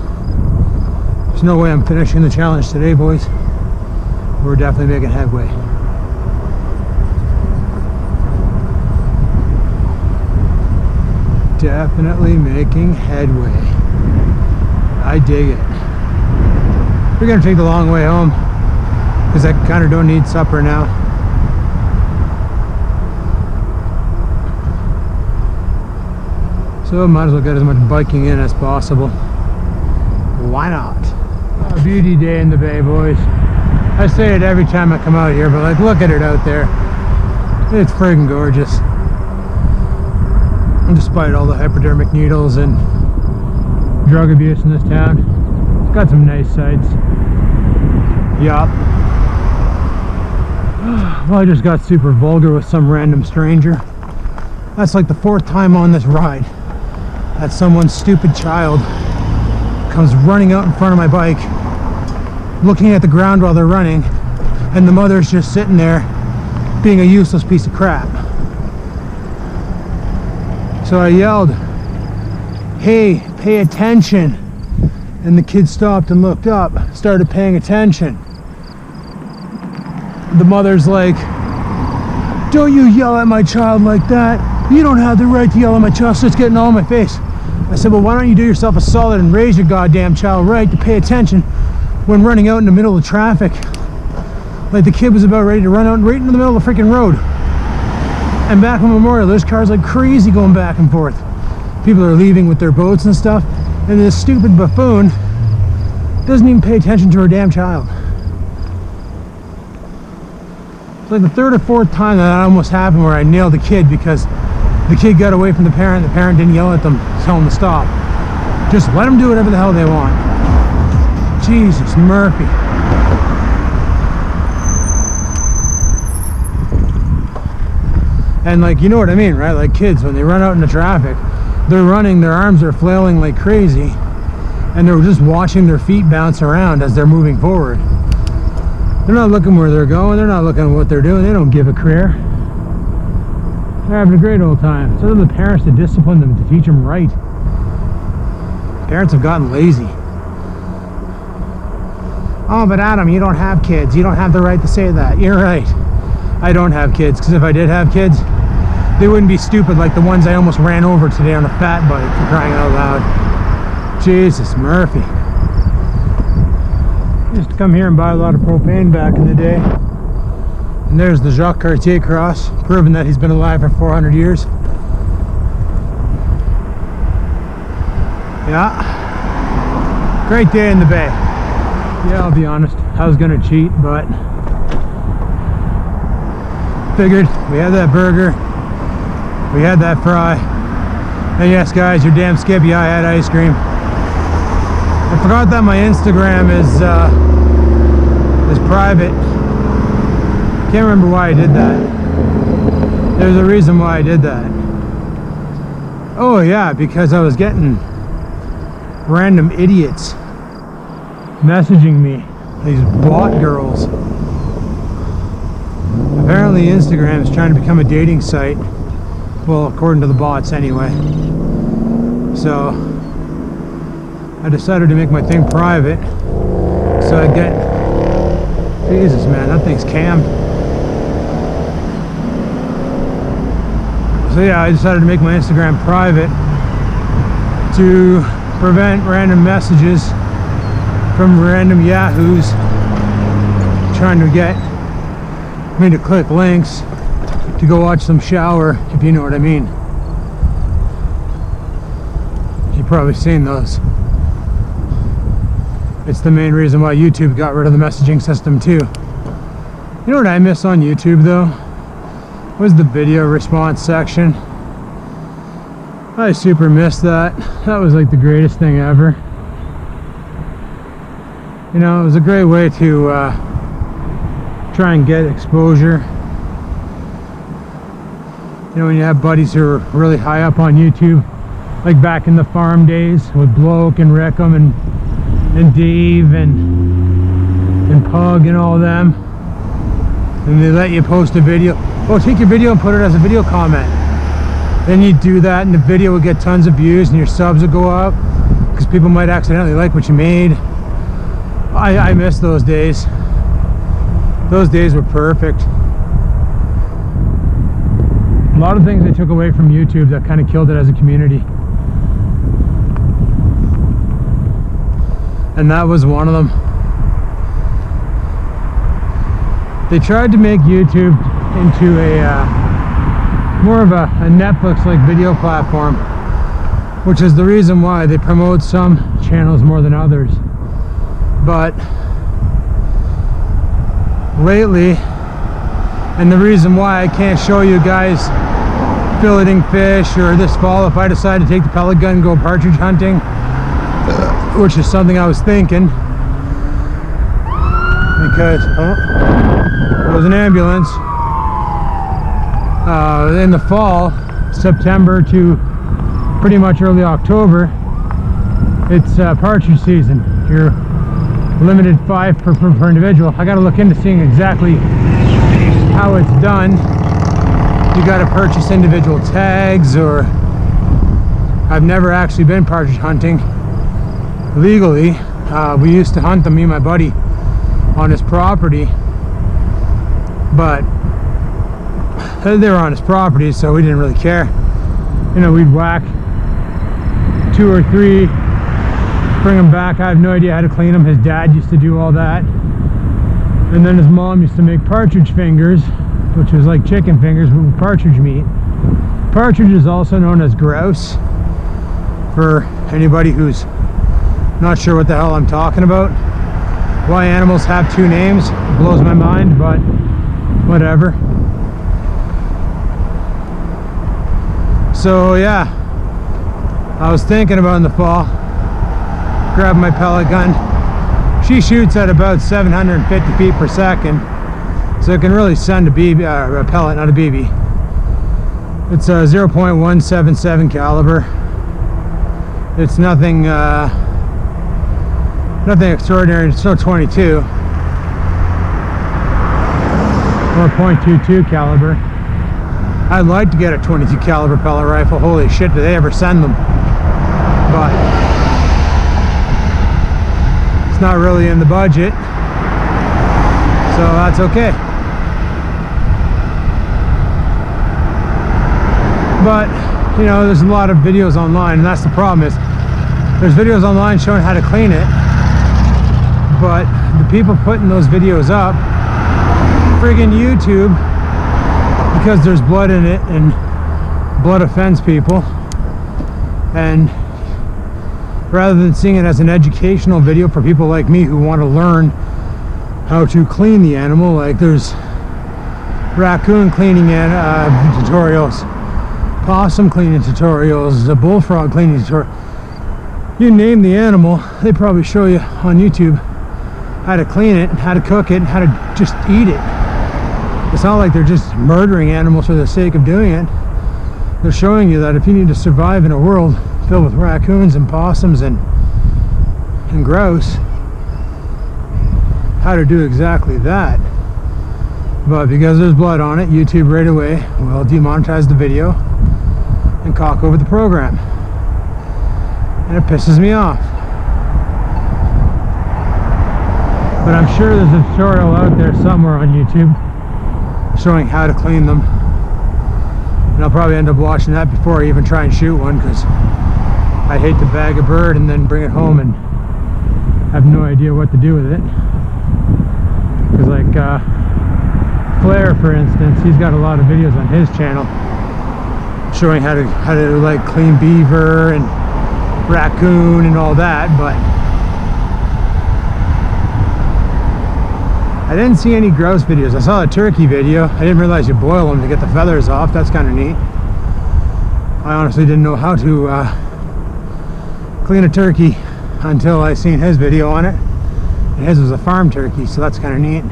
Speaker 1: There's no way I'm finishing the challenge today, boys. We're definitely making headway. Definitely making headway. I dig it. We're gonna take the long way home because I kind of don't need supper now. So might as well get as much biking in as possible. Why not? A beauty day in the bay, boys. I say it every time I come out here, but like, look at it out there. It's friggin' gorgeous. And despite all the hypodermic needles and drug abuse in this town, it's got some nice sights. Yup. Well, I just got super vulgar with some random stranger. That's like the 4th time on this ride that someone's stupid child comes running out in front of my bike, looking at the ground while they're running, and the mother's just sitting there being a useless piece of crap. So I yelled, "Hey, pay attention." And the kid stopped and looked up, started paying attention. The mother's like, "Don't you yell at my child like that. You don't have the right to yell at my child." So it's getting all in my face. I said, "Well, why don't you do yourself a solid and raise your goddamn child right to pay attention when running out in the middle of traffic?" Like the kid was about ready to run out right into the middle of the freaking road. And back on Memorial, there's cars like crazy going back and forth. People are leaving with their boats and stuff, and this stupid buffoon doesn't even pay attention to her damn child. It's like the third or fourth time that almost happened where I nailed the kid because the kid got away from the parent didn't yell at them, tell them to stop. Just let them do whatever the hell they want. Jesus, Murphy. And like, you know what I mean, right? Like kids, when they run out into traffic, they're running, their arms are flailing like crazy, and they're just watching their feet bounce around as they're moving forward. They're not looking where they're going, they're not looking at what they're doing, they don't give a career. They're having a great old time. It's up to the parents to discipline them, to teach them right. Parents have gotten lazy. Oh, but Adam, you don't have kids. You don't have the right to say that. You're right. I don't have kids, because if I did have kids, they wouldn't be stupid like the ones I almost ran over today on a fat bike, for crying out loud. Jesus, Murphy. I used to come here and buy a lot of propane back in the day. And there's the Jacques Cartier cross, proving that he's been alive for 400 years. Yeah. Great day in the bay. Yeah, I'll be honest, I was gonna cheat, but figured we had that burger, we had that fry, and yes guys, you're damn skippy, I had ice cream. I forgot that my Instagram is private. Can't remember why I did that. There's a reason why I did that. Oh yeah, because I was getting random idiots messaging me, these bot girls. Apparently Instagram is trying to become a dating site, well, according to the bots anyway. So I decided to make my thing private so I get, Jesus man, that thing's cammed. So yeah, I decided to make my Instagram private to prevent random messages from random yahoos trying to get me to click links to go watch some shower, if you know what I mean. You've probably seen those. It's the main reason why YouTube got rid of the messaging system too. You know what I miss on YouTube though? Was the video response section. I super miss that. That was like the greatest thing ever. You know, it was a great way to try and get exposure. You know, when you have buddies who are really high up on YouTube, like back in the farm days with Bloke and Rickham and Dave and Pug and all them, and they let you post a video. Oh, take your video and put it as a video comment. Then you do that and the video would get tons of views and your subs would go up because people might accidentally like what you made. I miss those days. Those days were perfect. A lot of things they took away from YouTube that kind of killed it as a community. And that was one of them. They tried to make YouTube into a more of a Netflix-like video platform, which is the reason why they promote some channels more than others. But lately, and the reason why I can't show you guys filleting fish, or this fall if I decide to take the pellet gun and go partridge hunting, which is something I was thinking, because there was an ambulance. In the fall, September to pretty much early October, it's partridge season. You're limited 5 per individual. I got to look into seeing exactly how it's done. You got to purchase individual tags, or I've never actually been partridge hunting legally. We used to hunt them, me and my buddy, on his property, but they were on his property, so we didn't really care. You know, we'd whack 2 or 3, bring them back. I have no idea how to clean them. His dad used to do all that, and then his mom used to make partridge fingers, which was like chicken fingers with partridge meat. Partridge is also known as grouse, for anybody who's not sure what the hell I'm talking about. Why animals have 2 names blows my mind, but whatever. So yeah, I was thinking about in the fall, grab my pellet gun. She shoots at about 750 feet per second, so it can really send a BB, a pellet, not a BB. It's a 0.177 caliber. It's nothing, nothing extraordinary. It's still 22 or .22 caliber. I'd like to get a 22 caliber pellet rifle. Holy shit, do they ever send them? But it's not really in the budget, so that's okay. But you know, there's a lot of videos online, and that's the problem, is there's videos online showing how to clean it, but the people putting those videos up, friggin' YouTube, because there's blood in it and blood offends people, and rather than seeing it as an educational video for people like me who want to learn how to clean the animal, like there's raccoon cleaning tutorials, possum cleaning tutorials, a bullfrog cleaning tutorial. You name the animal, they probably show you on YouTube how to clean it, how to cook it, and how to just eat it. It's not like they're just murdering animals for the sake of doing it. They're showing you that if you need to survive in a world filled with raccoons and possums and grouse, how to do exactly that. But because there's blood on it, YouTube right away will demonetize the video and cock over the program, and it pisses me off. But I'm sure there's a tutorial out there somewhere on YouTube showing how to clean them, and I'll probably end up watching that before I even try and shoot one, because I hate to bag a bird and then bring it home and have no idea what to do with it. Because like Flair, for instance, he's got a lot of videos on his channel showing how to like clean beaver and raccoon and all that, but I didn't see any grouse videos. I saw a turkey video. I didn't realize you boil them to get the feathers off. That's kind of neat. I honestly didn't know how to clean a turkey until I seen his video on it. And his was a farm turkey, so that's kind of neat.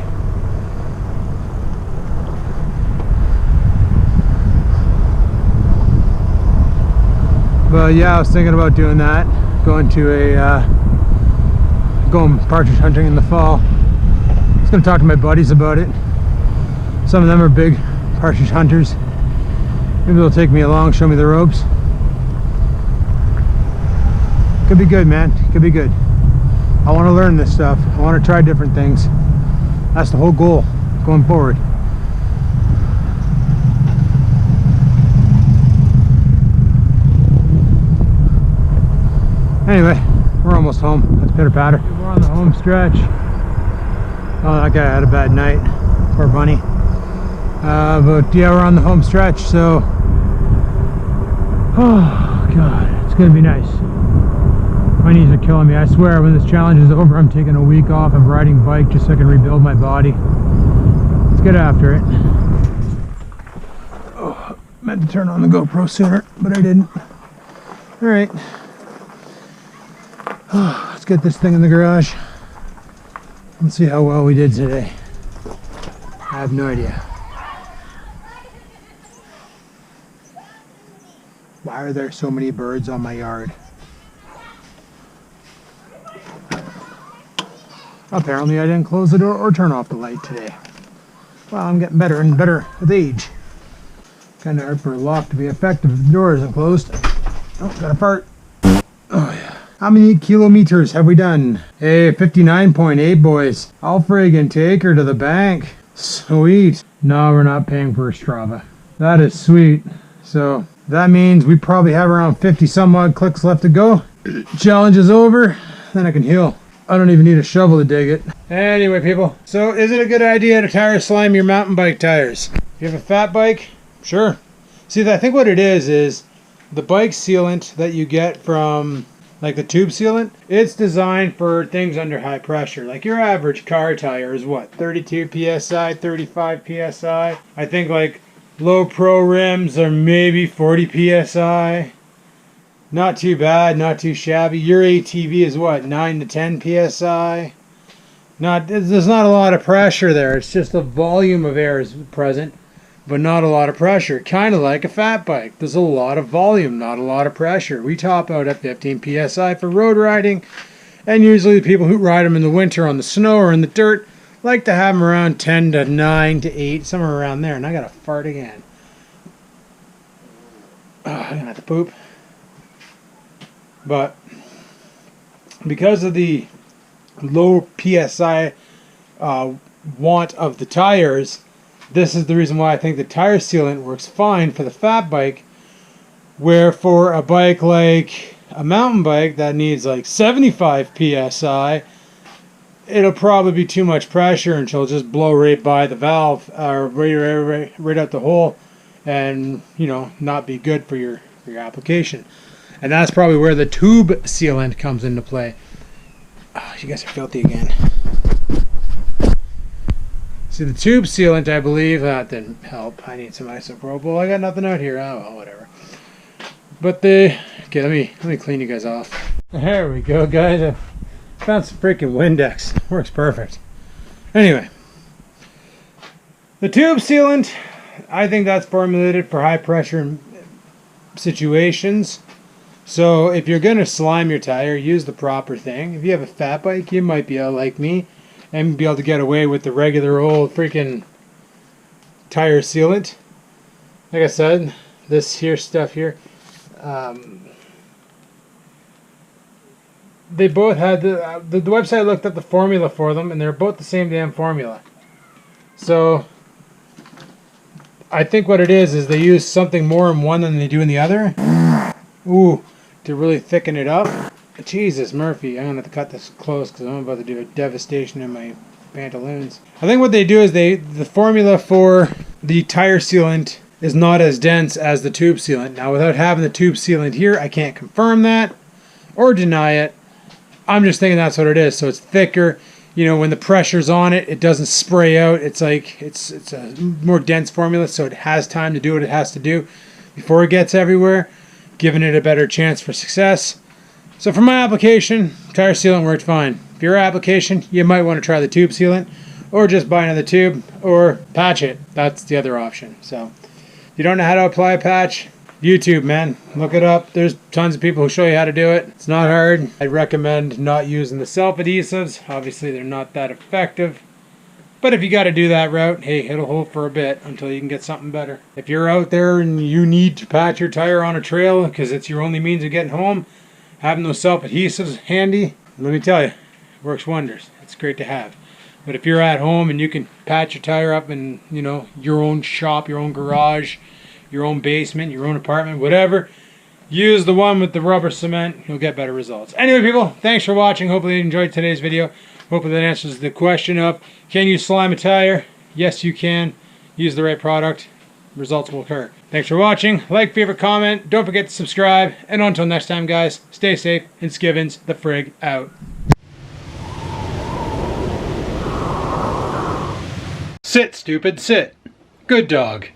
Speaker 1: But yeah, I was thinking about doing that, going partridge hunting in the fall. I was going to talk to my buddies about it. Some of them are big partridge hunters. Maybe they'll take me along, show me the ropes. Could be good, man. Could be good. I want to learn this stuff. I want to try different things. That's the whole goal going forward. Anyway, we're almost home. Let's pitter patter. We're on the home stretch. Oh, that guy had a bad night. Poor bunny. But yeah, we're on the home stretch, so oh god, it's gonna be nice. My knees are killing me. I swear, when this challenge is over, I'm taking a week off of riding bike just so I can rebuild my body. Let's get after it. Oh, meant to turn on the GoPro sooner, but I didn't. All right. Let's get this thing in the garage. Let's see how well we did today. I have no idea. Why are there so many birds on my yard? Apparently I didn't close the door or turn off the light today. Well, I'm getting better and better with age. Kind of hard for a lock to be effective if the door isn't closed. Oh, got a fart. Oh yeah. How many kilometers have we done? Hey, 59.8, boys. I'll friggin' take her to the bank. Sweet. No, we're not paying for a Strava. That is sweet. So that means we probably have around 50 some odd clicks left to go. Challenge is over, then I can heal. I don't even need a shovel to dig it. Anyway, people, so is it a good idea to tire slime your mountain bike tires? If you have a fat bike, sure. See, I think what it is the bike sealant that you get from like the tube sealant, it's designed for things under high pressure. Like your average car tire is what, 32 psi, 35 psi. I think like low pro rims are maybe 40 psi. Not too bad, not too shabby. Your ATV is what, 9 to 10 psi. There's not a lot of pressure there. It's just the volume of air is present, but not a lot of pressure. Kind of like a fat bike. There's a lot of volume, not a lot of pressure. We top out at 15 psi for road riding, and usually the people who ride them in the winter on the snow or in the dirt like to have them around 10 to 9 to 8, somewhere around there. And I gotta fart again. Oh, I'm gonna have to poop. But because of the low psi want of the tires, this is the reason why I think the tire sealant works fine for the fat bike, where for a bike like a mountain bike that needs like 75 psi, it'll probably be too much pressure and she'll just blow right by the valve or right out the hole, and not be good for your application. And that's probably where the tube sealant comes into play. Oh, you guys are filthy again. See, the tube sealant, I believe, that didn't help. I need some isopropyl. I got nothing out here. Oh, well, whatever. But okay, let me clean you guys off. There we go, guys. I found some freaking Windex. Works perfect. Anyway, the tube sealant, I think that's formulated for high pressure situations. So if you're going to slime your tire, use the proper thing. If you have a fat bike, you might be able, like me, and be able to get away with the regular old freaking tire sealant. Like I said, this here stuff here, they both had the website looked at the formula for them, and they're both the same damn formula. So I think what it is they use something more in one than they do in the other. Ooh, to really thicken it up. Jesus, Murphy, I'm going to have to cut this close because I'm about to do a devastation in my pantaloons. I think what they do is the formula for the tire sealant is not as dense as the tube sealant. Now, without having the tube sealant here, I can't confirm that or deny it. I'm just thinking that's what it is. So it's thicker. When the pressure's on it, it doesn't spray out. It's like it's a more dense formula, so it has time to do what it has to do before it gets everywhere, giving it a better chance for success. So for my application, tire sealant worked fine. For your application, you might want to try the tube sealant, or just buy another tube, or patch it. That's the other option. So if you don't know how to apply a patch, YouTube, man, look it up. There's tons of people who show you how to do it. It's not hard. I'd recommend not using the self-adhesives. Obviously, they're not that effective. But if you got to do that route, hey, it'll hold for a bit until you can get something better. If you're out there and you need to patch your tire on a trail because it's your only means of getting home, having those self-adhesives handy, let me tell you, it works wonders. It's great to have. But if you're at home and you can patch your tire up in, your own shop, your own garage, your own basement, your own apartment, whatever, use the one with the rubber cement. You'll get better results. Anyway, people, thanks for watching. Hopefully you enjoyed today's video. Hopefully that answers the question of, can you slime a tire? Yes, you can. Use the right product. Results will occur. Thanks for watching. Like, favorite, comment. Don't forget to subscribe. And until next time, guys, stay safe. And Skivinz, the frig, out. Sit, stupid, sit. Good dog.